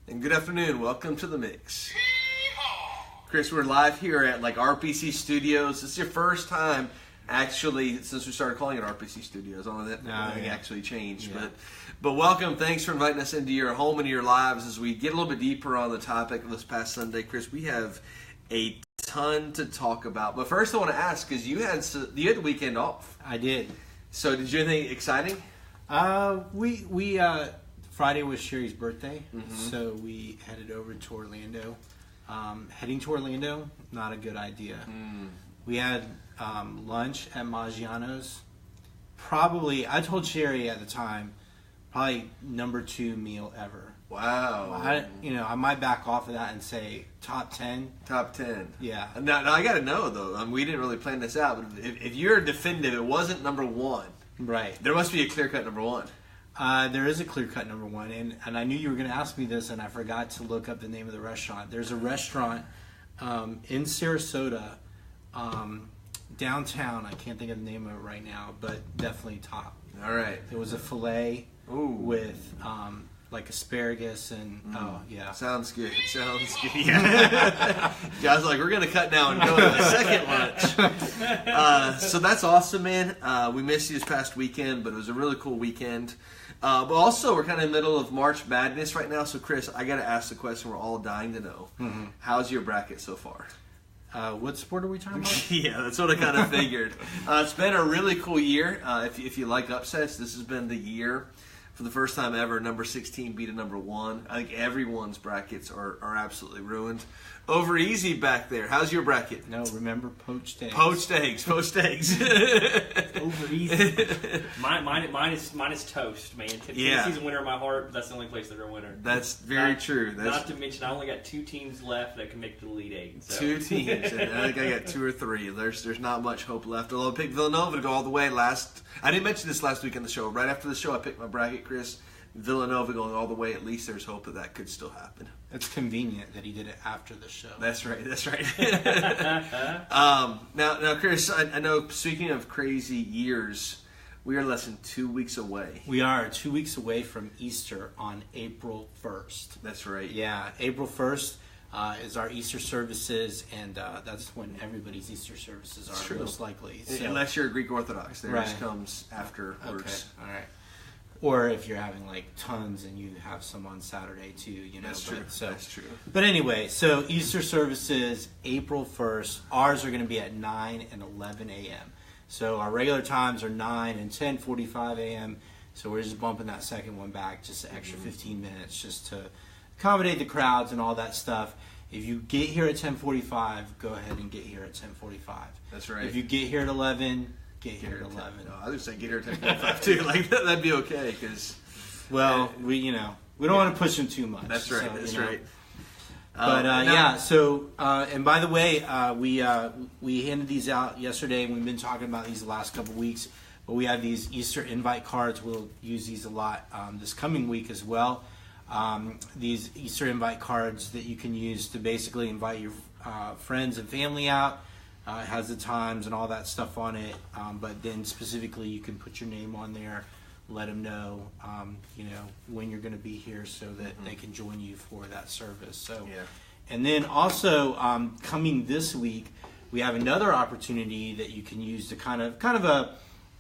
And good afternoon. Welcome to The Mix. Chris, we're live here at RPC Studios. This is your first time actually since we started calling it RPC Studios. I don't know that anything actually changed. Yeah. But welcome. Thanks for inviting us into your home, into your lives. As we get a little bit deeper on the topic of this past Sunday, Chris, we have a ton to talk about. But first I want to ask, because you had the weekend off. I did. So did you do anything exciting? We Friday was Sherry's birthday, so we headed over to Orlando. Heading to Orlando, not a good idea. We had lunch at Maggiano's. Probably, I told Sherry at the time, probably number 2 meal ever. Wow. I might back off of that and say top 10. Top 10. Yeah. Now I got to know, though. We didn't really plan this out, but if you're definitive, it wasn't number 1. Right. There must be a clear-cut number 1. There is a clear-cut number 1, and I knew you were going to ask me this, and I forgot to look up the name of the restaurant. There's a restaurant in Sarasota, downtown. I can't think of the name of it right now, but definitely top. All right. It was a filet with asparagus and Sounds good. Yeah. Guys, we're gonna cut now and go to the second lunch. So that's awesome, man. We missed you this past weekend, but it was a really cool weekend. But also, we're kind of in the middle of March Madness right now. So, Chris, I got to ask the question we're all dying to know. How's your bracket so far? What sport are we talking about? Yeah, that's what I kind of figured. It's been a really cool year. If you like upsets, this has been the year. For the first time ever, number 16 beat a number 1. I think everyone's brackets are absolutely ruined. Over easy back there. How's your bracket? No, remember poached eggs. Poached eggs. Over easy. Mine is toast, man. Tennessee's a winner in my heart, but that's the only place they're a winner. That's very true. Not to mention, I only got 2 teams left that can make the Elite 8. So. 2 teams, and I think I got 2 or 3. There's not much hope left. Although I picked Villanova to go all the way last. I didn't mention this last week on the show. Right after the show, I picked my bracket, Chris. Villanova going all the way. At least there's hope that could still happen. It's convenient that he did it after the show. That's right. Now, Chris, I know, speaking of crazy years, we are less than 2 weeks away. We are 2 weeks away from Easter on April 1st. That's right. Yeah, April 1st is our Easter services, and that's when everybody's Easter services are most likely. So, unless you're a Greek Orthodox. Theirs comes afterwards. Okay, all right. Or if you're having tons and you have some on Saturday too, That's true. That's true. But anyway, so Easter services, April 1st. Ours are going to be at 9 and 11 a.m. So our regular times are 9 and 10:45 a.m. So we're just bumping that second one back just an extra 15 minutes just to accommodate the crowds and all that stuff. If you get here at 10:45, go ahead and get here at 10:45. That's right. If you get here at 11, get here at 11. No, I was just saying get here at 10:45 too. That'd be okay because. Well, we don't want to push them too much. That's right. So, that's right. But So and by the way, we handed these out yesterday, and we've been talking about these the last couple of weeks. But we have these Easter invite cards. We'll use these a lot this coming week as well. These Easter invite cards that you can use to basically invite your friends and family out. It has the times and all that stuff on it, but then specifically you can put your name on there, let them know, when you're going to be here so that they can join you for that service. So, and then also coming this week, we have another opportunity that you can use to kind of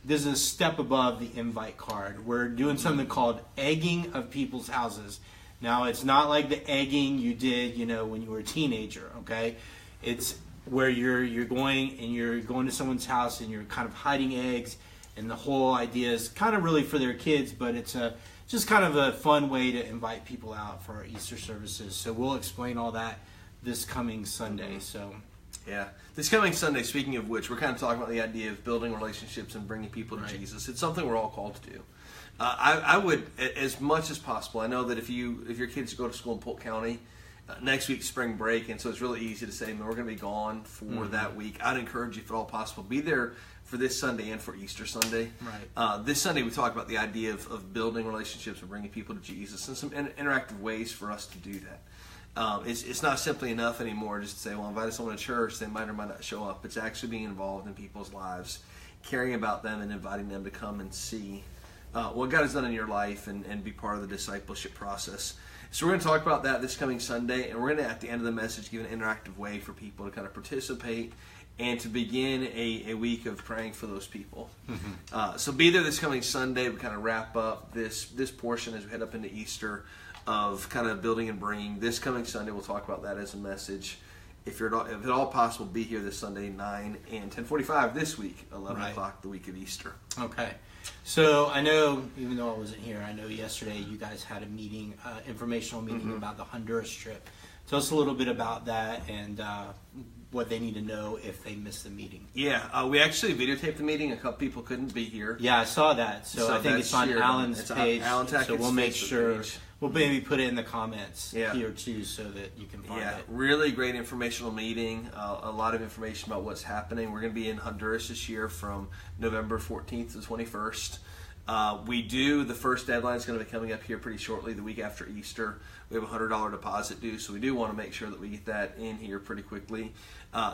this is a step above the invite card. We're doing something called egging of people's houses. Now, it's not like the egging you did, when you were a teenager, okay? It's where you're going to someone's house and you're kind of hiding eggs, and the whole idea is kind of really for their kids, but it's just kind of a fun way to invite people out for our Easter services. So we'll explain all that this coming Sunday. So yeah, this coming Sunday, speaking of which, we're kind of talking about the idea of building relationships and bringing people to Jesus. It's something we're all called to do. I would, as much as possible, I know that if your kids go to school in Polk County, next week's spring break, and so it's really easy to say, man, we're going to be gone for that week. I'd encourage you, if at all possible, be there for this Sunday and for Easter Sunday. Right. This Sunday we talk about the idea of building relationships and bringing people to Jesus, and some interactive ways for us to do that. It's not simply enough anymore just to say, well, invite someone to church, they might or might not show up. It's actually being involved in people's lives, caring about them and inviting them to come and see what God has done in your life and be part of the discipleship process. So we're going to talk about that this coming Sunday, and we're going to, at the end of the message, give an interactive way for people to kind of participate and to begin a week of praying for those people. So be there this coming Sunday. We kind of wrap up this portion as we head up into Easter of kind of building and bringing. This coming Sunday, we'll talk about that as a message. If at all possible, be here this Sunday, 9 and 10:45 this week, 11 o'clock the week of Easter. Okay. So I know, even though I wasn't here, I know yesterday you guys had a meeting, informational meeting about the Honduras trip. Tell us a little bit about that and what they need to know if they missed the meeting. Yeah, we actually videotaped the meeting. A couple people couldn't be here. Yeah, I saw that. So I think it's on Alan's page. Alan Tackett's so we'll make Facebook sure. page. We'll maybe put it in the comments here too, so that you can find it. Really great informational meeting. A lot of information about what's happening. We're going to be in Honduras this year from November 14th to 21st. The first deadline is going to be coming up here pretty shortly, the week after Easter. We have a $100 deposit due, so we do want to make sure that we get that in here pretty quickly.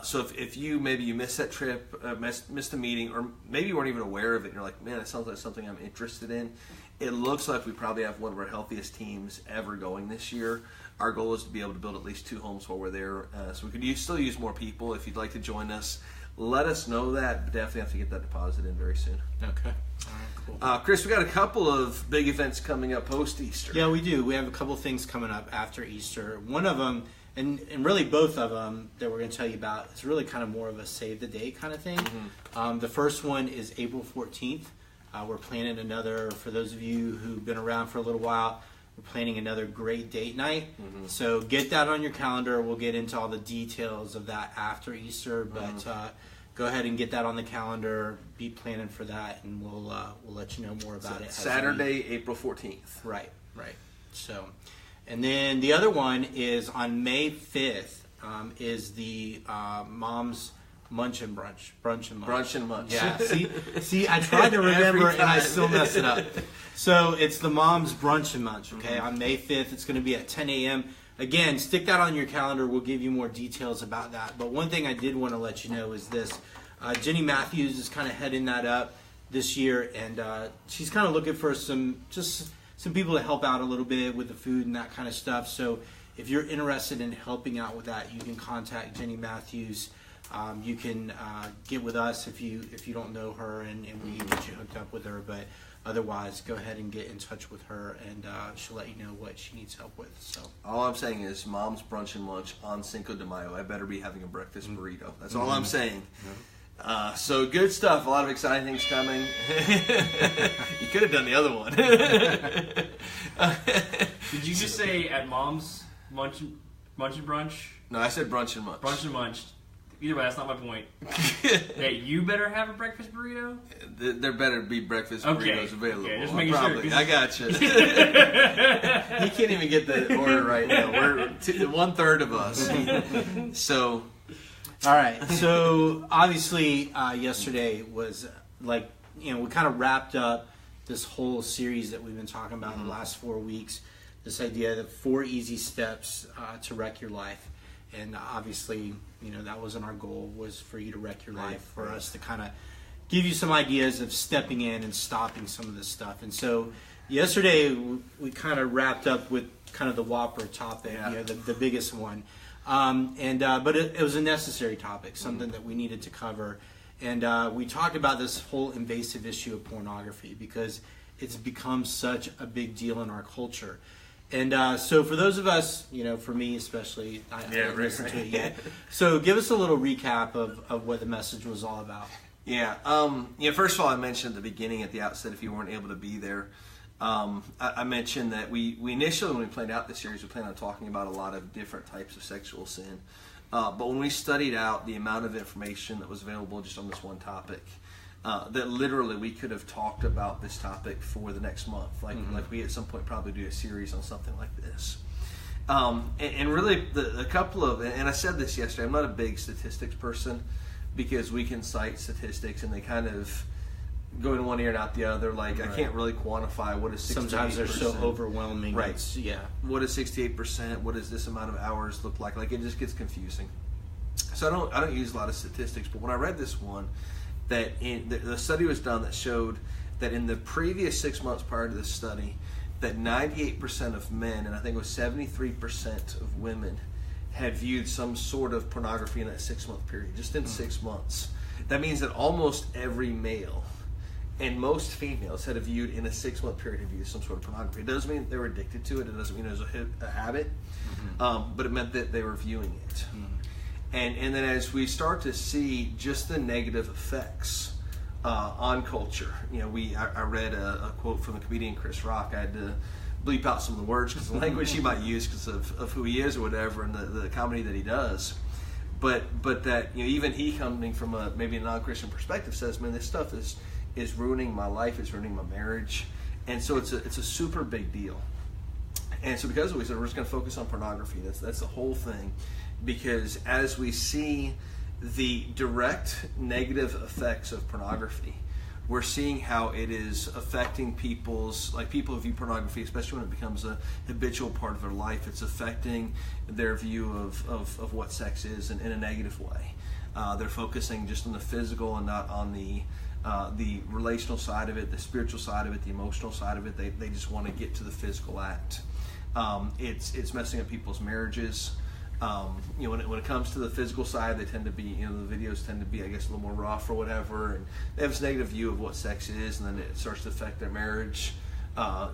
So if you missed that trip, missed the meeting, or maybe you weren't even aware of it, and you're like, man, that sounds like something I'm interested in. It looks like we probably have one of our healthiest teams ever going this year. Our goal is to be able to build at least 2 homes while we're there. So we could still use more people. If you'd like to join us, let us know that. But definitely have to get that deposit in very soon. Okay. All right, cool. Chris, we got a couple of big events coming up post-Easter. Yeah, we do. We have a couple of things coming up after Easter. One of them, and really both of them that we're going to tell you about, is really kind of more of a save the date kind of thing. The first one is April 14th. We're planning another, for those of you who've been around for a little while, we're planning another great date night. So get that on your calendar. We'll get into all the details of that after Easter, but go ahead and get that on the calendar. Be planning for that, and we'll let you know more about it. Saturday, April 14th. Right. So, and then the other one is on May 5th. Is the Mom's Brunch and Munch. Yeah. See, I tried to remember and I still mess it up. So it's the Mom's Brunch and Munch. Okay, on May 5th, it's going to be at 10 a.m. Again, stick that on your calendar. We'll give you more details about that. But one thing I did want to let you know is this: Jenny Matthews is kind of heading that up this year, and she's kind of looking for some people to help out a little bit with the food and that kind of stuff. So if you're interested in helping out with that, you can contact Jenny Matthews. You can get with us if you don't know her, and we can get you hooked up with her. But otherwise, go ahead and get in touch with her, and she'll let you know what she needs help with. So all I'm saying is Mom's Brunch and Lunch on Cinco de Mayo. I better be having a breakfast burrito. That's all I'm saying. So good stuff. A lot of exciting things coming. You could have done the other one. Did you just say at Mom's Munch and Brunch? No, I said Brunch and Munch. Brunch and Munch. Either way, that's not my point. Hey, you better have a breakfast burrito? There better be breakfast burritos available. Okay, just making sure. I got you. He can't even get the order right now. We're 1/3 of us. So, all right. So obviously, yesterday was we kind of wrapped up this whole series that we've been talking about in the last 4 weeks. This idea that 4 easy steps to wreck your life. And obviously, that wasn't our goal, was for you to wreck your life, for us to kind of give you some ideas of stepping in and stopping some of this stuff. And so yesterday, we kind of wrapped up with kind of the Whopper topic, the biggest one. But it was a necessary topic, something that we needed to cover. And we talked about this whole invasive issue of pornography because it's become such a big deal in our culture. And so for those of us, for me especially, I haven't listened to it yet. So give us a little recap of what the message was all about. Yeah. First of all, I mentioned at the beginning, at the outset, if you weren't able to be there, I mentioned that we initially, when we planned out this series, we planned on talking about a lot of different types of sexual sin. But when we studied out the amount of information that was available just on this one topic, that literally we could have talked about this topic for the next month. Like we at some point probably do a series on something like this. And really a couple of, and I said this yesterday, I'm not a big statistics person because we can cite statistics and they kind of go in one ear and out the other. Like I can't really quantify what is 68%. Sometimes they're so overwhelming. Right. What is 68%? What does this amount of hours look like? Like it just gets confusing. So I don't use a lot of statistics, but when I read this one, that the study was done that showed that in the previous 6 months prior to this study, that 98% of men, and I think it was 73% of women, had viewed some sort of pornography in that 6 month period, just in 6 months. That means that almost every male and most females had viewed in a 6 month period, had viewed some sort of pornography. It doesn't mean they were addicted to it. It doesn't mean it was a habit, but it meant that they were viewing it. And then as we start to see just the negative effects on culture, I read a quote from the comedian Chris Rock. I had to bleep out some of the words because the language he might use because of who he is or whatever, and the comedy that he does. But that even he, coming from maybe a non-Christian perspective, says, man, this stuff is ruining my life. It's ruining my marriage, and so it's a super big deal. And so because of it, we said we're just going to focus on pornography. That's the whole thing, because as we see the direct negative effects of pornography, we're seeing how it is affecting people who view pornography, especially when it becomes a habitual part of their life. It's affecting their view of what sex is in a negative way. They're focusing just on the physical and not on the relational side of it, the spiritual side of it, the emotional side of it. They just want to get to the physical act. It's messing up people's marriages. When it comes to the physical side, they tend to be, the videos tend to be, I guess, a little more rough or whatever, and they have this negative view of what sex is, and then it starts to affect their marriage.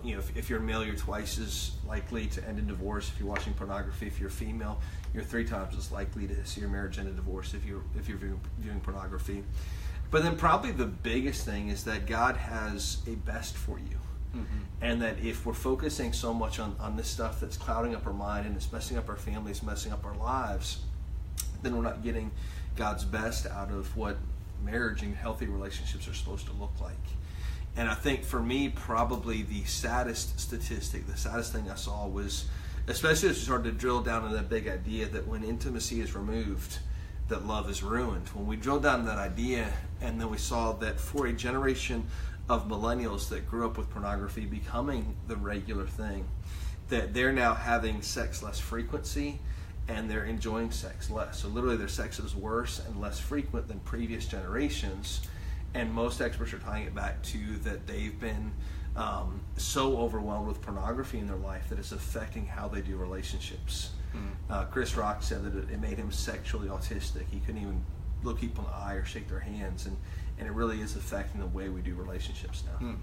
If you're a male, you're twice as likely to end in divorce if you're watching pornography. If you're a female, you're 3 times as likely to see your marriage end in divorce if you're viewing pornography. But then probably the biggest thing is that God has a best for you. And that if we're focusing so much on this stuff that's clouding up our mind and it's messing up our families, messing up our lives, then we're not getting God's best out of what marriage and healthy relationships are supposed to look like. And I think for me, probably the saddest statistic, the saddest thing I saw was, especially as we started to drill down into that big idea that when intimacy is removed, that love is ruined. When we drilled down that idea, and then we saw that for a generation of millennials that grew up with pornography becoming the regular thing, that they're now having sex less frequency and they're enjoying sex less. So literally their sex is worse and less frequent than previous generations, and most experts are tying it back to that they've been so overwhelmed with pornography in their life that it's affecting how they do relationships. Chris Rock said that it made him sexually autistic. He couldn't even look people in the eye or shake their hands, and it really is affecting the way we do relationships now.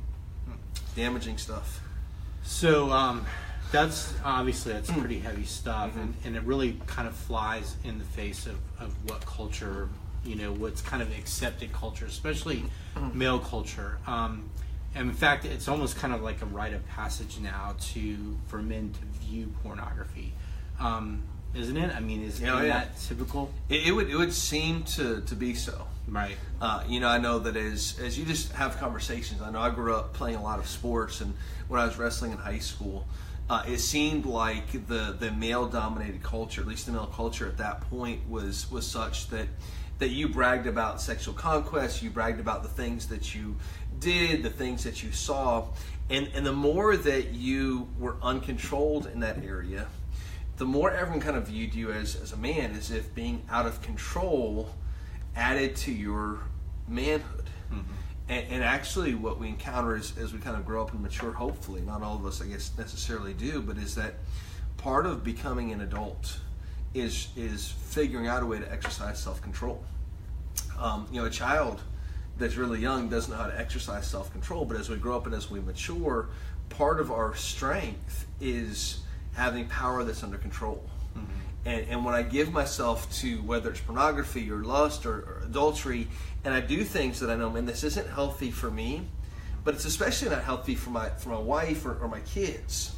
Damaging stuff. So that's pretty heavy stuff, and it really kind of flies in the face of what culture, what's kind of accepted culture, especially male culture. And in fact, it's almost kind of like a rite of passage now for men to view pornography. Isn't it? I mean, isn't that typical? It would seem to be so. Right. I know that as you just have conversations, I know I grew up playing a lot of sports, and when I was wrestling in high school, it seemed like the male-dominated culture, at least the male culture at that point, was such that you bragged about sexual conquest, you bragged about the things that you did, the things that you saw, and the more that you were uncontrolled in that area, the more everyone kind of viewed you as a man, as if being out of control added to your manhood. And actually what we encounter as we kind of grow up and mature, hopefully, not all of us I guess necessarily do, but is that part of becoming an adult is figuring out a way to exercise self-control. A child that's really young doesn't know how to exercise self-control, but as we grow up and as we mature, part of our strength is having power that's under control. And when I give myself to, whether it's pornography or lust or adultery, and I do things that I know, man, this isn't healthy for me, but it's especially not healthy for my wife or my kids,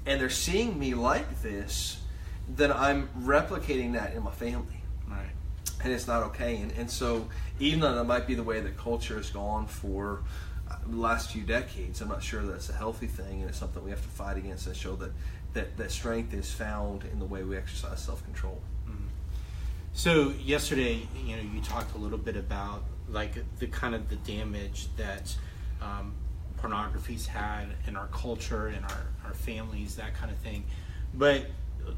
and they're seeing me like this, then I'm replicating that in my family. Right. And it's not okay. And so even though that might be the way that culture has gone for the last few decades, I'm not sure that's a healthy thing, and it's something we have to fight against and show that strength is found in the way we exercise self-control. So yesterday, you talked a little bit about like the kind of the damage that pornography's had in our culture, in our families, that kind of thing. But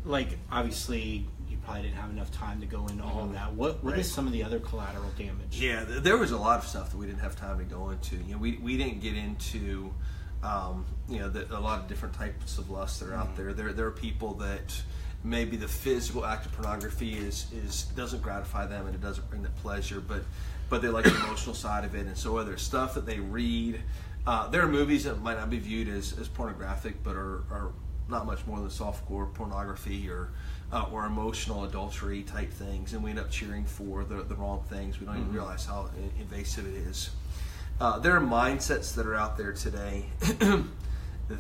like obviously, you probably didn't have enough time to go into all of that. What Right. is some of the other collateral damage? Yeah, there was a lot of stuff that we didn't have time to go into. We didn't get into a lot of different types of lusts that are out there. There are people that maybe the physical act of pornography is doesn't gratify them and it doesn't bring them pleasure, but they like the emotional side of it. And so whether it's stuff that they read, there are movies that might not be viewed as pornographic, but are not much more than softcore pornography or emotional adultery type things, and we end up cheering for the wrong things. We don't even realize how invasive it is. There are mindsets that are out there today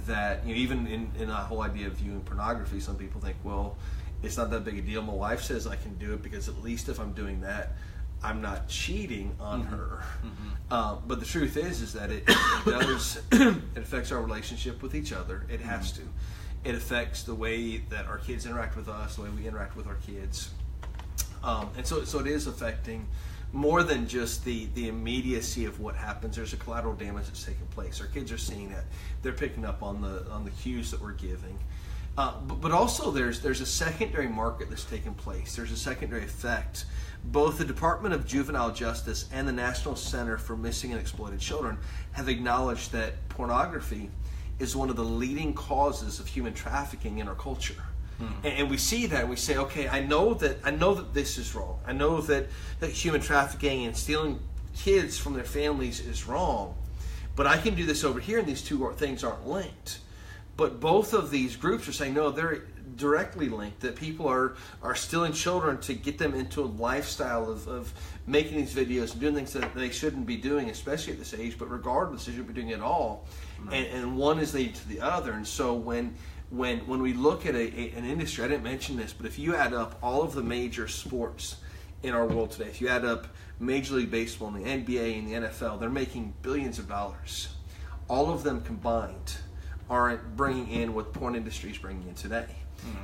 that, even in the whole idea of viewing pornography, some people think, well, it's not that big a deal. My wife says I can do it because at least if I'm doing that, I'm not cheating on her. But the truth is that it does, it affects our relationship with each other. It has to. It affects the way that our kids interact with us, the way we interact with our kids. And so it is affecting more than just the immediacy of what happens. There's a collateral damage that's taking place. Our kids are seeing it. They're picking up on the cues that we're giving. But also there's a secondary market that's taking place. There's a secondary effect. Both the Department of Juvenile Justice and the National Center for Missing and Exploited Children have acknowledged that pornography is one of the leading causes of human trafficking in our culture. And we see that and we say, okay, I know that this is wrong. I know that human trafficking and stealing kids from their families is wrong. But I can do this over here, and these two things aren't linked. But both of these groups are saying, no, they're directly linked, that people are stealing children to get them into a lifestyle of making these videos and doing things that they shouldn't be doing, especially at this age, but regardless, they shouldn't be doing it at all. And one is leading to the other. And so when we look at an industry, I didn't mention this, but if you add up all of the major sports in our world today, if you add up Major League Baseball and the NBA and the NFL, they're making billions of dollars. All of them combined aren't bringing in what the porn industry is bringing in today.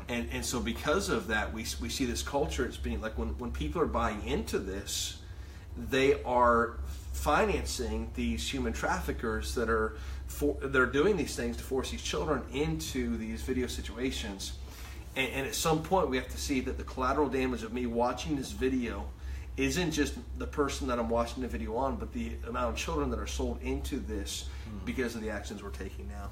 And so because of that, we see this culture. It's being like when people are buying into this, they are financing these human traffickers that are doing these things to force these children into these video situations. And at some point, we have to see that the collateral damage of me watching this video isn't just the person that I'm watching the video on, but the amount of children that are sold into this because of the actions we're taking now.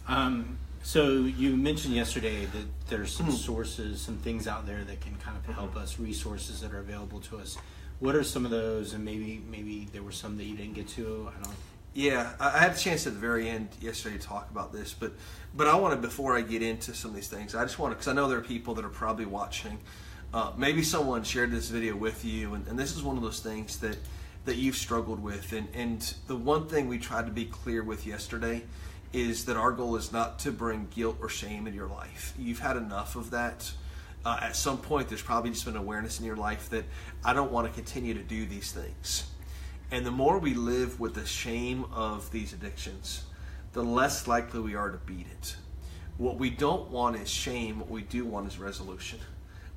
Wow. So you mentioned yesterday that there's some sources, some things out there that can kind of help us, resources that are available to us. What are some of those? And maybe there were some that you didn't get to. I don't. Yeah, I had a chance at the very end yesterday to talk about this, but I wanted, before I get into some of these things, I just want to, because I know there are people that are probably watching. Maybe someone shared this video with you, and this is one of those things that you've struggled with. And the one thing we tried to be clear with yesterday is that our goal is not to bring guilt or shame in your life. You've had enough of that. At some point, there's probably just been awareness in your life that I don't want to continue to do these things. And the more we live with the shame of these addictions, the less likely we are to beat it. What we don't want is shame. What we do want is resolution.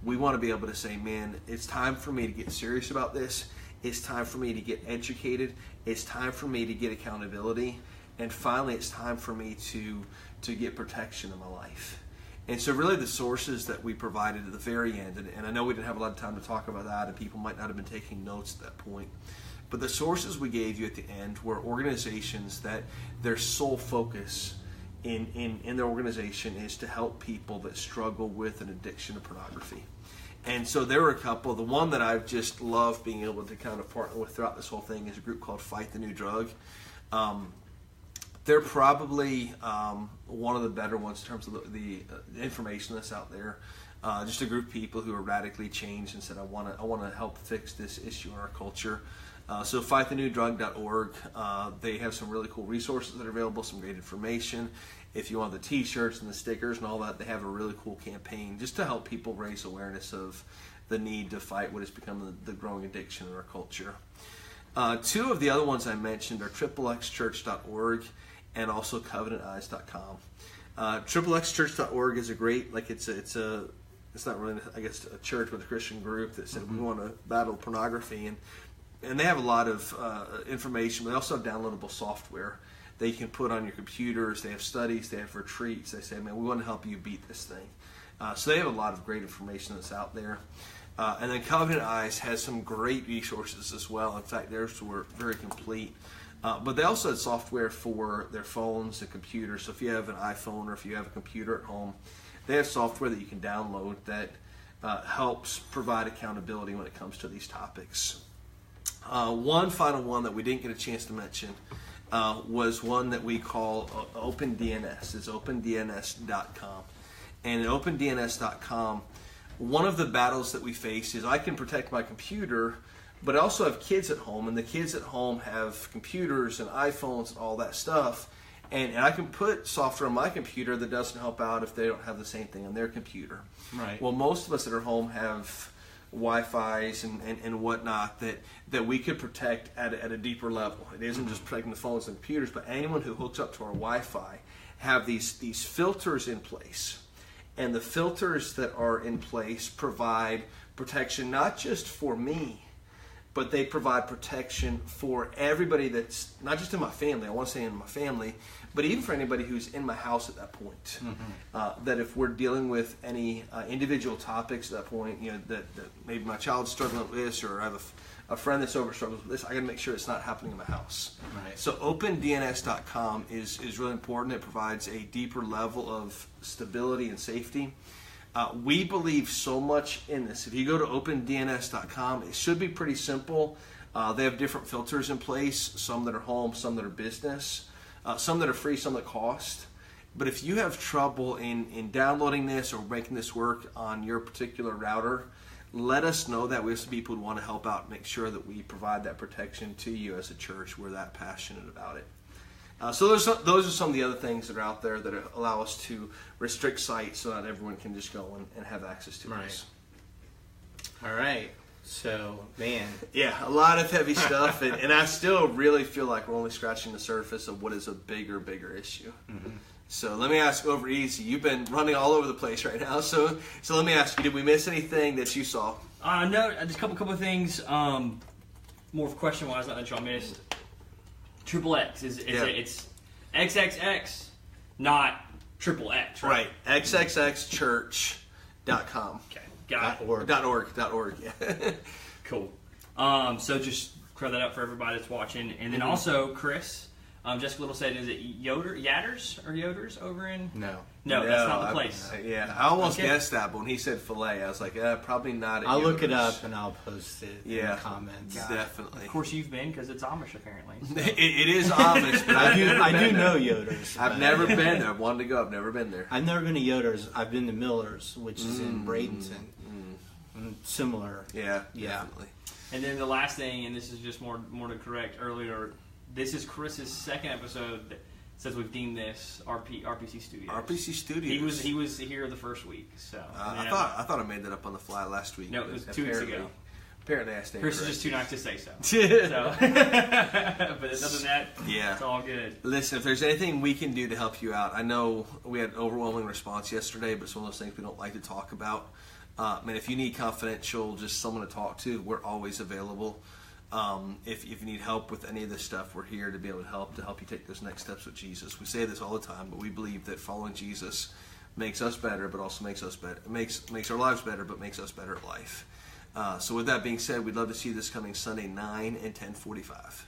We want to be able to say, man, it's time for me to get serious about this. It's time for me to get educated. It's time for me to get accountability. And finally, it's time for me to get protection in my life. And so really the sources that we provided at the very end, and I know we didn't have a lot of time to talk about that, and people might not have been taking notes at that point, but the sources we gave you at the end were organizations that their sole focus in their organization is to help people that struggle with an addiction to pornography. And so there were a couple. The one that I've just loved being able to kind of partner with throughout this whole thing is a group called Fight the New Drug. They're probably one of the better ones in terms of the information that's out there. Just a group of people who are radically changed and said, I want to help fix this issue in our culture. So fightthenewdrug.org. They have some really cool resources that are available, some great information. If you want the t-shirts and the stickers and all that, they have a really cool campaign just to help people raise awareness of the need to fight what has become the growing addiction in our culture. Two of the other ones I mentioned are xxchurch.org and also covenanteyes.com. xxchurch.org is a great, it's not really, I guess, a church, but a Christian group that said we want to battle pornography, and they have a lot of information. They also have downloadable software that you can put on your computers. They have studies, they have retreats. They say, man, we want to help you beat this thing. So they have a lot of great information that's out there. And then Covenant Eyes has some great resources as well. In fact, theirs were very complete. But they also had software for their phones and computers. So if you have an iPhone or if you have a computer at home, they have software that you can download that helps provide accountability when it comes to these topics. One final one that we didn't get a chance to mention was one that we call OpenDNS. It's OpenDNS.com. And at OpenDNS.com, one of the battles that we face is I can protect my computer, but I also have kids at home, and the kids at home have computers and iPhones and all that stuff. And I can put software on my computer that doesn't help out if they don't have the same thing on their computer. Right. Well, most of us that are home have Wi-Fi's and whatnot that we could protect at a deeper level. It isn't just protecting the phones and computers, but anyone who hooks up to our Wi-Fi have these filters in place. And the filters that are in place provide protection not just for me, but they provide protection for everybody that's not just in my family. I want to say in my family, but even for anybody who's in my house at that point. That if we're dealing with any individual topics at that point, that maybe my child's struggling with this, or I have a friend that's struggles with this, I got to make sure it's not happening in my house. Right. So OpenDNS.com is really important. It provides a deeper level of stability and safety. We believe so much in this. If you go to OpenDNS.com, it should be pretty simple. They have different filters in place, some that are home, some that are business, some that are free, some that cost. But if you have trouble in downloading this or making this work on your particular router, let us know that. We have some people who want to help out and make sure that we provide that protection to you as a church. We're that passionate about it. So those are some of the other things that are out there that allow us to restrict sites so that everyone can just go and have access to this. All right. So, man. Yeah, a lot of heavy stuff. And I still really feel like we're only scratching the surface of what is a bigger issue. Mm-hmm. So let me ask over easy. You've been running all over the place right now. So let me ask you, did we miss anything that you saw? No, just a couple of things. More of question-wise, not that y'all missed. Triple X it's XXX, not Triple X, right? XXXchurch.com. Okay, got it. .org. Yeah. Cool. So just clear that up for everybody that's watching, and then also Chris. Jessica Little said, "Is it Yoders over in?" No, that's not the place. I almost guessed that, but when he said filet, I was like, probably not. I'll look it up and I'll post it in the comments. Definitely. Of course, you've been because it's Amish apparently. So. it is Amish, but I do know Yoders. I've never been there. I've wanted to go. I've never been there. I've never been to Yoders. I've been to Miller's, which is in Bradenton. Similar. Yeah, definitely. And then the last thing, and this is just more to correct earlier. This is Chris's second episode that says we've deemed this RPC Studios. RPC Studios. He was here the first week. So I thought I made that up on the fly last week. No, it was 2 weeks ago. Apparently, I stand Chris corrected. is just too nice to say so. But other than that, it's all good. Listen, if there's anything we can do to help you out, I know we had an overwhelming response yesterday, but it's one of those things we don't like to talk about. And if you need confidential, just someone to talk to, we're always available. If you need help with any of this stuff, we're here to be able to help you take those next steps with Jesus. We say this all the time, but we believe that following Jesus makes us better, but also makes us better. Makes our lives better, but makes us better at life. So with that being said, we'd love to see you this coming Sunday, 9 and 10:45.